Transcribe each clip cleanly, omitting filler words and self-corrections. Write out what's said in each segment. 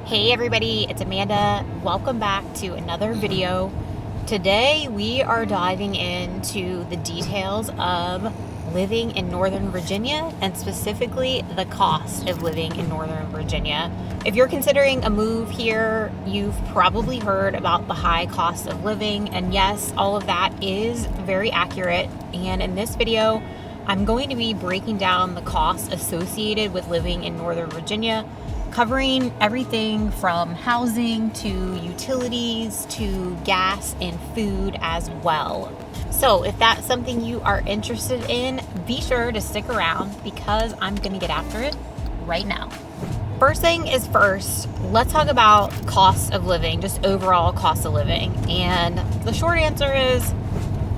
Hey everybody, it's Amanda. Welcome back to another video. Today we are diving into the details of living in Northern Virginia and specifically the cost of living in Northern Virginia. If you're considering a move here, you've probably heard about the high cost of living, and yes, all of that is very accurate. And in this video, I'm going to be breaking down the costs associated with living in Northern Virginia, covering everything from housing to utilities to gas and food as well. So if that's something you are interested in, be sure to stick around because I'm gonna get after it right now. First thing is first, let's talk about cost of living, just overall cost of living. And the short answer is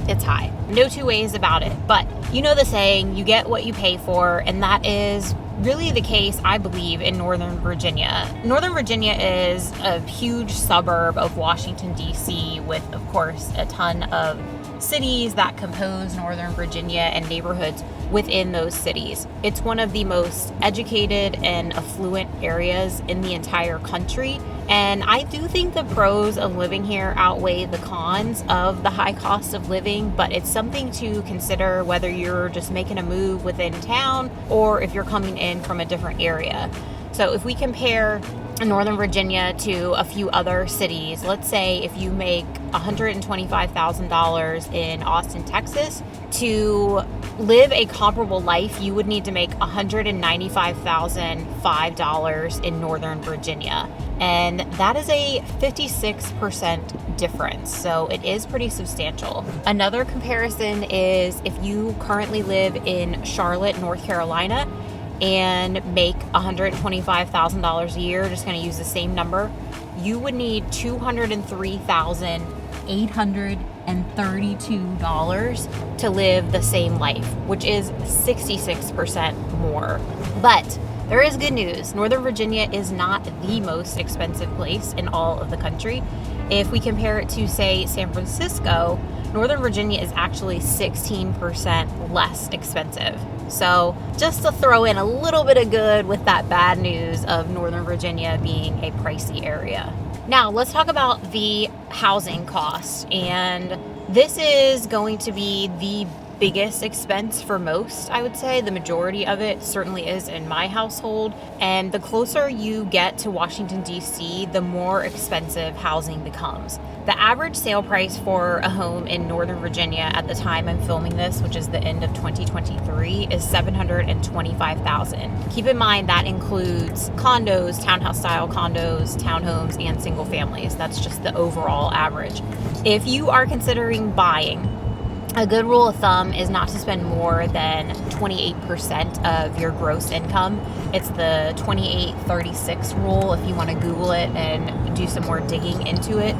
it's high. No two ways about it. But you know the saying, you get what you pay for, and that is really the case, I believe, in Northern Virginia. Northern Virginia is a huge suburb of Washington, D.C., with, of course, a ton of cities that compose Northern Virginia and neighborhoods within those cities. It's one of the most educated and affluent areas in the entire country. And I do think the pros of living here outweigh the cons of the high cost of living, but it's something to consider whether you're just making a move within town or if you're coming in from a different area. So if we compare Northern Virginia to a few other cities, let's say if you make $125,000 in Austin, Texas, to live a comparable life, you would need to make $195,005 in Northern Virginia. And that is a 56% difference. So it is pretty substantial. Another comparison is if you currently live in Charlotte, North Carolina, and make $125,000 a year, just going to use the same number, you would need $203,832 to live the same life, which is 66% more. But there is good news. Northern Virginia is not the most expensive place in all of the country. If we compare it to, say, San Francisco, Northern Virginia is actually 16% less expensive. So just to throw in a little bit of good with that bad news of Northern Virginia being a pricey area. Now let's talk about the housing cost. And this is going to be the biggest expense for most, I would say. The majority of it certainly is in my household. And the closer you get to Washington, D.C., the more expensive housing becomes. The average sale price for a home in Northern Virginia at the time I'm filming this, which is the end of 2023, is $725,000. Keep in mind that includes condos, townhouse-style condos, townhomes, and single families. That's just the overall average. If you are considering buying, a good rule of thumb is not to spend more than 28% of your gross income. It's the 28-36 rule if you want to Google it and do some more digging into it.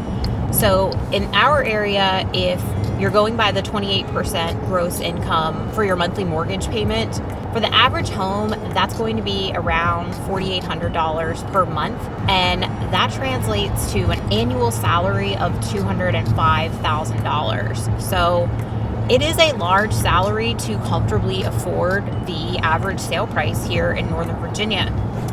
So in our area, if you're going by the 28% gross income for your monthly mortgage payment, for the average home, that's going to be around $4,800 per month. And that translates to an annual salary of $205,000. So it is a large salary to comfortably afford the average sale price here in Northern Virginia.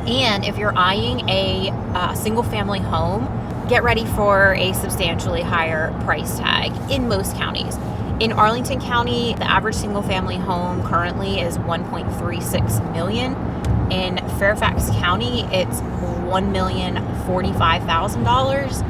And if you're eyeing a single family home, get ready for a substantially higher price tag in most counties. In Arlington County, the average single family home currently is $1.36 million. In Fairfax County, it's $1,045,000.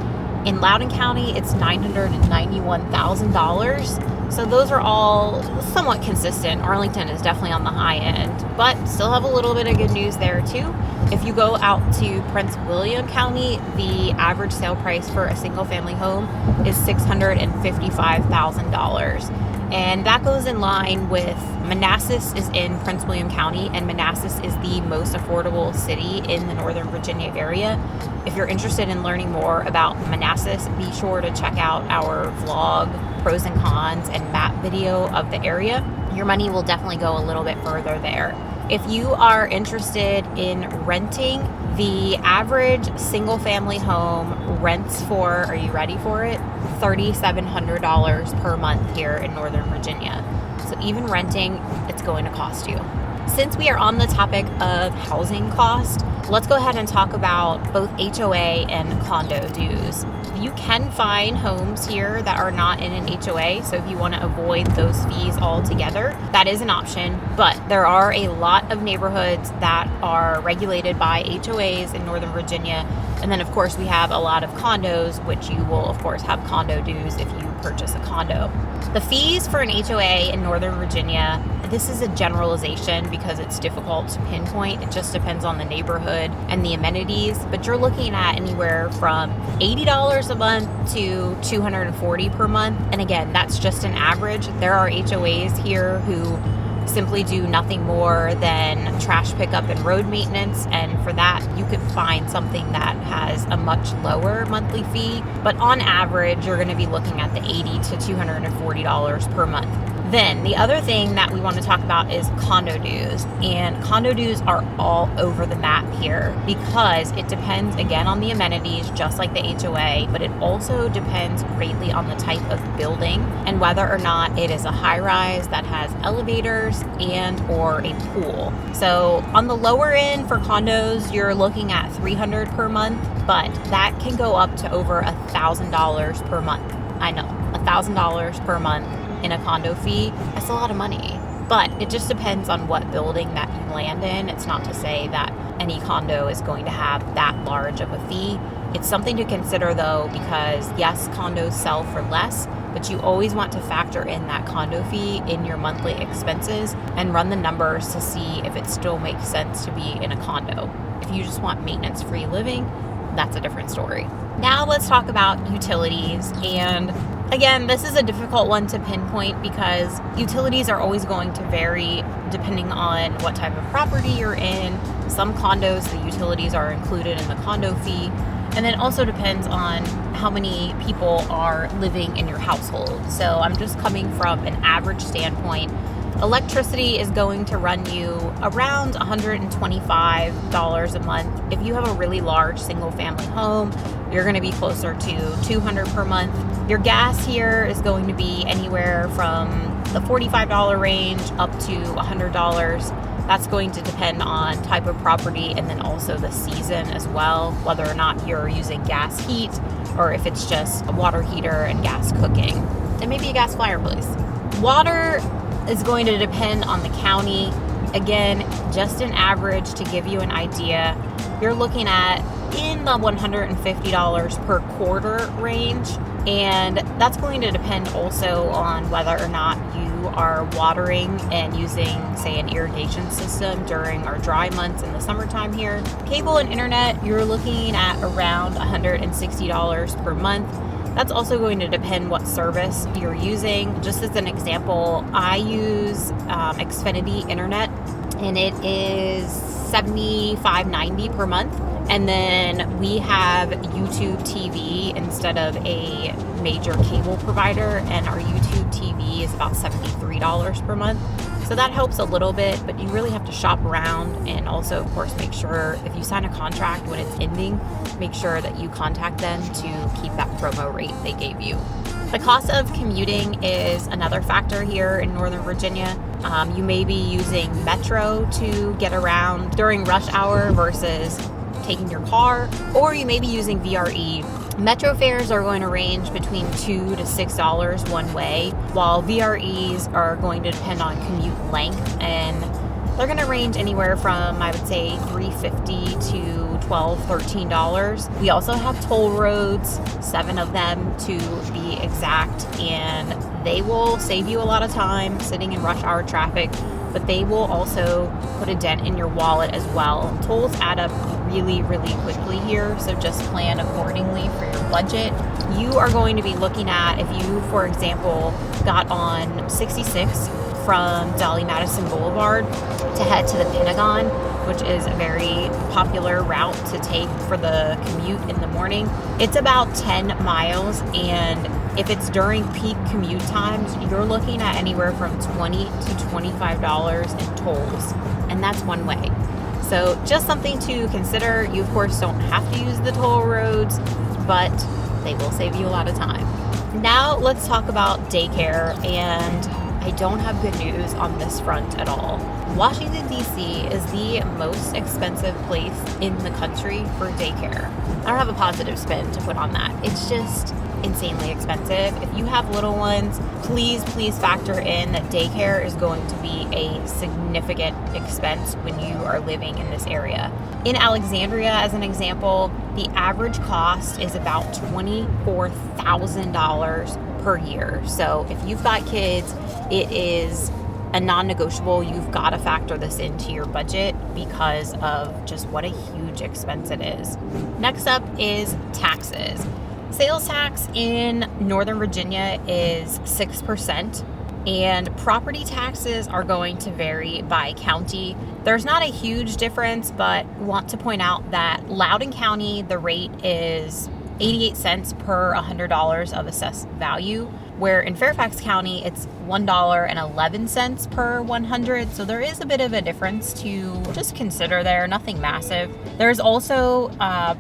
In Loudoun County, it's $991,000. So those are all somewhat consistent. Arlington is definitely on the high end, but still have a little bit of good news there too. If you go out to Prince William County, the average sale price for a single family home is $655,000. And that goes in line with Manassas is in Prince William County, and Manassas is the most affordable city in the Northern Virginia area. If you're interested in learning more about Manassas, be sure to check out our vlog, pros and cons, and map video of the area. Your money will definitely go a little bit further there. If you are interested in renting, the average single family home rents for, are you ready for it? $3,700 per month here in Northern Virginia. So even renting, it's going to cost you. Since we are on the topic of housing cost, let's go ahead and talk about both HOA and condo dues. You can find homes here that are not in an HOA, so if you want to avoid those fees altogether, that is an option. But there are a lot of neighborhoods that are regulated by HOAs in Northern Virginia. And then, of course, we have a lot of condos, which you will, of course, have condo dues if you purchase a condo. The fees for an HOA in Northern Virginia, this is a generalization because it's difficult to pinpoint. It just depends on the neighborhood and the amenities, but you're looking at anywhere from $80 a month to $240 per month. And again, that's just an average. There are HOAs here who simply do nothing more than trash pickup and road maintenance, and for that you could find something that has a much lower monthly fee, but on average you're going to be looking at the $80 to $240 per month. Then the other thing that we want to talk about is condo dues, and condo dues are all over the map here because it depends again on the amenities, just like the HOA, but it also depends greatly on the type of building and whether or not it is a high-rise that has elevators and or a pool. So on the lower end for condos, you're looking at $300 per month, but that can go up to over $1,000 per month. I know, $1,000 per month in a condo fee. That's a lot of money, but it just depends on what building that you land in. It's not to say that any condo is going to have that large of a fee. It's something to consider though, because yes, condos sell for less, but you always want to factor in that condo fee in your monthly expenses and run the numbers to see if it still makes sense to be in a condo. If you just want maintenance-free living, that's a different story. Now let's talk about utilities. And again, this is a difficult one to pinpoint because utilities are always going to vary depending on what type of property you're in. Some condos, the utilities are included in the condo fee. And then also depends on how many people are living in your household. So I'm just coming from an average standpoint. Electricity is going to run you around $125 a month. If you have a really large single family home, you're going to be closer to $200 per month. Your gas here is going to be anywhere from the $45 range up to $100. That's going to depend on type of property and then also the season as well, whether or not you're using gas heat or if it's just a water heater and gas cooking, and maybe a gas fireplace. Water is going to depend on the county. Again, just an average to give you an idea, you're looking at in the $150 per quarter range. And that's going to depend also on whether or not you are watering and using, say, an irrigation system during our dry months in the summertime here. Cable and internet, you're looking at around $160 per month. That's also going to depend what service you're using. Just as an example, I use Xfinity internet, and it is $75.90 per month. And then we have YouTube TV instead of a major cable provider, and our YouTube TV is about $73 per month. So that helps a little bit, but you really have to shop around, and also, of course, make sure if you sign a contract when it's ending, make sure that you contact them to keep that promo rate they gave you. The cost of commuting is another factor here in Northern Virginia. You may be using Metro to get around during rush hour versus taking your car, or you may be using VRE. Metro fares are going to range between $2 to $6 one way, while VREs are going to depend on commute length, and they're going to range anywhere from, I would say, $3.50 to $12, $13. We also have toll roads, 7 of them to be exact, and they will save you a lot of time sitting in rush hour traffic, but they will also put a dent in your wallet as well. Tolls add up really, really quickly here, so just plan accordingly for your budget. You are going to be looking at, if you, for example, got on 66 from Dolly Madison Boulevard to head to the Pentagon, which is a very popular route to take for the commute in the morning. It's about 10 miles, and if it's during peak commute times, you're looking at anywhere from $20 to $25 in tolls, and that's one way. So just something to consider. You, of course, don't have to use the toll roads, but they will save you a lot of time. Now let's talk about daycare, and I don't have good news on this front at all. Washington, D.C. is the most expensive place in the country for daycare. I don't have a positive spin to put on that. It's just insanely expensive. If you have little ones, please factor in that daycare is going to be a significant expense when you are living in this area. In Alexandria, as an example, the average cost is about $24,000 per year. So if you've got kids, it is a non-negotiable. You've got to factor this into your budget because of just what a huge expense it is. Next up is taxes. Sales tax in Northern Virginia is 6%, and property taxes are going to vary by county. There's not a huge difference, but want to point out that Loudoun County, the rate is 88 cents per $100 of assessed value, where in Fairfax County, it's $1.11 per 100. So there is a bit of a difference to just consider there, nothing massive. There's also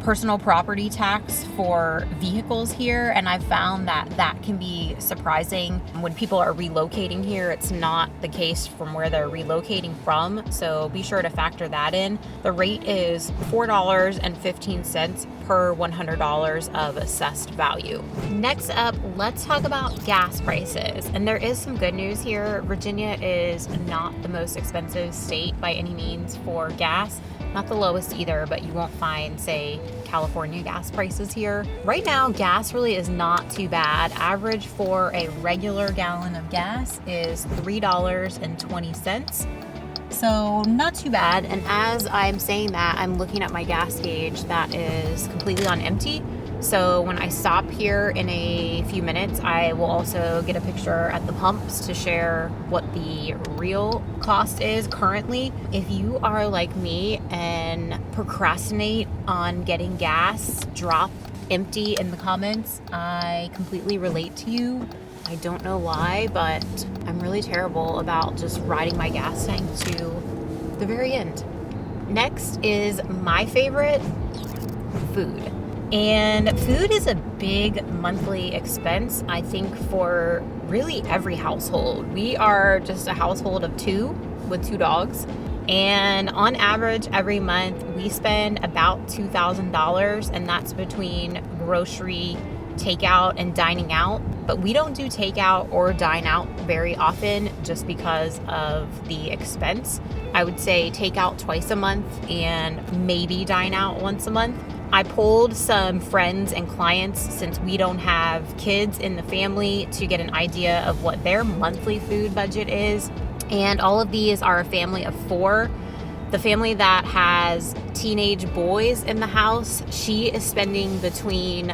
personal property tax for vehicles here, and I've found that that can be surprising. When people are relocating here, it's not the case from where they're relocating from, so be sure to factor that in. The rate is $4.15 per $100 of assessed value. Next up, let's talk about gas prices. And there is some good news here. Virginia is not the most expensive state by any means for gas. Not the lowest either, but you won't find, say, California gas prices here. Right now, gas really is not too bad. Average for a regular gallon of gas is $3.20. So not too bad. And as I'm saying that, I'm looking at my gas gauge that is completely on empty. So when I stop here in a few minutes, I will also get a picture at the pumps to share what the real cost is currently. If you are like me and procrastinate on getting gas, drop empty in the comments. I completely relate to you. I don't know why, but I'm really terrible about just riding my gas tank to the very end. Next is my favorite, food. And food is a big monthly expense, I think, for really every household. We are just a household of two with two dogs. And on average, every month, we spend about $2,000, and that's between grocery, takeout, and dining out. But we don't do takeout or dine out very often just because of the expense. I would say takeout twice a month and maybe dine out once a month. I polled some friends and clients, since we don't have kids in the family, to get an idea of what their monthly food budget is. And all of these are a family of four. The family that has teenage boys in the house, she is spending between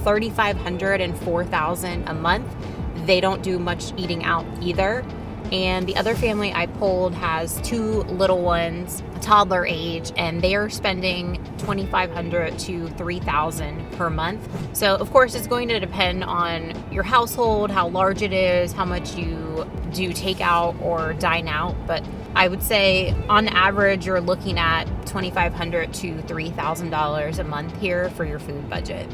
$3,500 and $4,000 a month. They don't do much eating out either. And the other family I polled has two little ones, toddler age, and they are spending $2,500 to $3,000 per month. So of course it's going to depend on your household, how large it is, how much you do takeout or dine out. But I would say on average you're looking at $2,500 to $3,000 a month here for your food budget.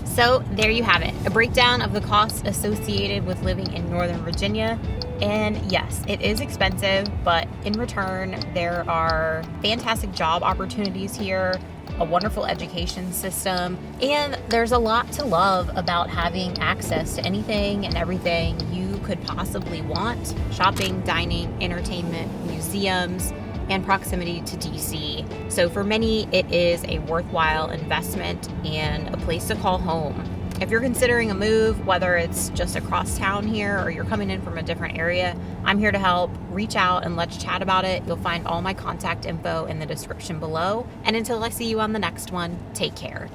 So there you have it, a breakdown of the costs associated with living in Northern Virginia. And yes, it is expensive, but in return, there are fantastic job opportunities here, a wonderful education system, and there's a lot to love about having access to anything and everything you could possibly want: shopping, dining, entertainment, museums, and proximity to DC. So for many, it is a worthwhile investment and a place to call home. If you're considering a move, whether it's just across town here or you're coming in from a different area, I'm here to help. Reach out and let's chat about it. You'll find all my contact info in the description below. And until I see you on the next one, take care.